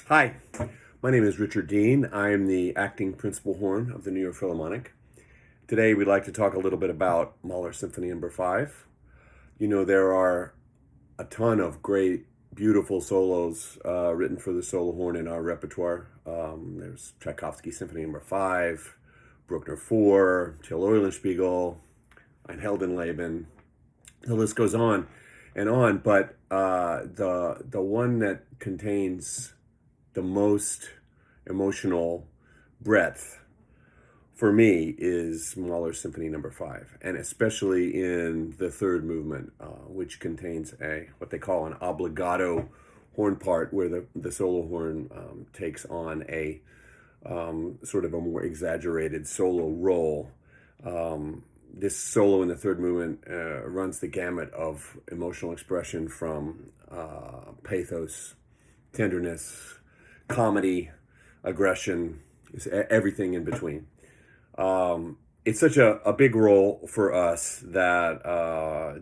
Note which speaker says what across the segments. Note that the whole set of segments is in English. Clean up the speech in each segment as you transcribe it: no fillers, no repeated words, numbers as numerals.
Speaker 1: Hi, my name is Richard Deane. I am the acting principal horn of the New York Philharmonic. Today we'd like to talk a little bit about Mahler Symphony No. 5. You know, there are a ton of great, beautiful solos written for the solo horn in our repertoire. There's Tchaikovsky's Symphony No. 5, Bruckner 4, Till Eulenspiegel, Ein Heldenleben. The list goes on and on, but the one that contains the most emotional breadth for me is Mahler's Symphony No. 5, and especially in the third movement, which contains what they call an obbligato horn part, where the solo horn takes on a sort of a more exaggerated solo role. This solo in the third movement runs the gamut of emotional expression from pathos, tenderness, comedy, aggression, everything in between. It's such a big role for us that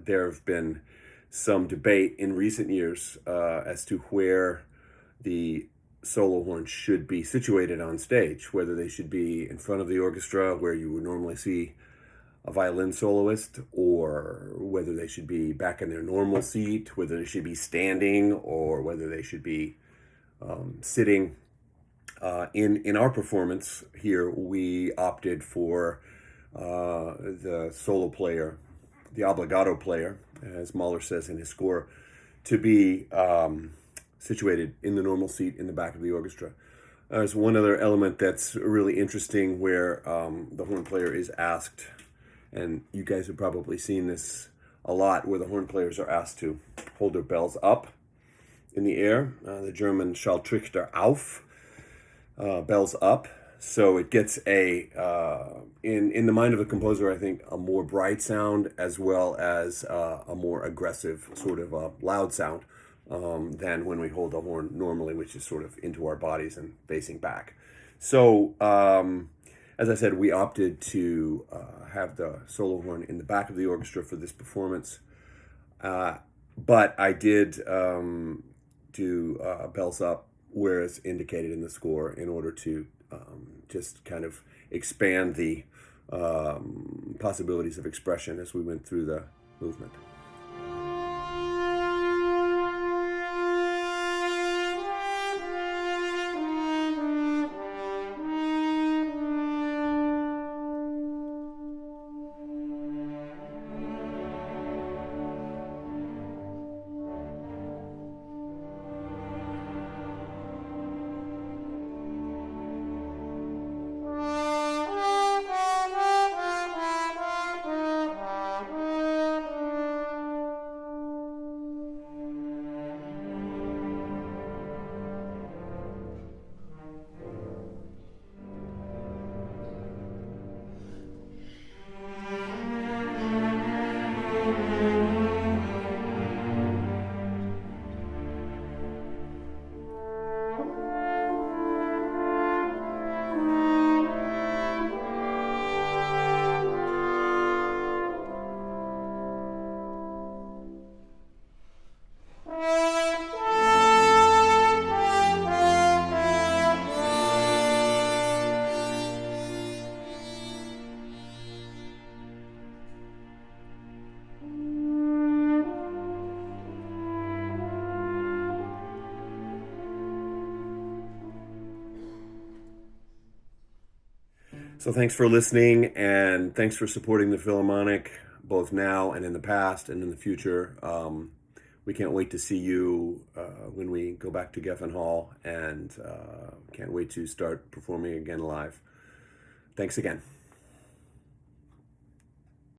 Speaker 1: there have been some debate in recent years as to where the solo horn should be situated on stage, whether they should be in front of the orchestra where you would normally see a violin soloist, or whether they should be back in their normal seat, whether they should be standing, or whether they should be sitting. In our performance here, we opted for the solo player, the obbligato player, as Mahler says in his score, to be situated in the normal seat in the back of the orchestra. There's one other element that's really interesting where the horn player is asked, and you guys have probably seen this a lot, where the horn players are asked to hold their bells up in the air, the German Schalltricher auf, bells up. So it gets in the mind of the composer, I think, a more bright sound, as well as a more aggressive sort of loud sound than when we hold the horn normally, which is sort of into our bodies and facing back. So as I said, we opted to have the solo horn in the back of the orchestra for this performance. But I did do bells up where it's indicated in the score, in order to just kind of expand the possibilities of expression as we went through the movement. So thanks for listening, and thanks for supporting the Philharmonic, both now and in the past and in the future. We can't wait to see you when we go back to Geffen Hall, and can't wait to start performing again live. Thanks again.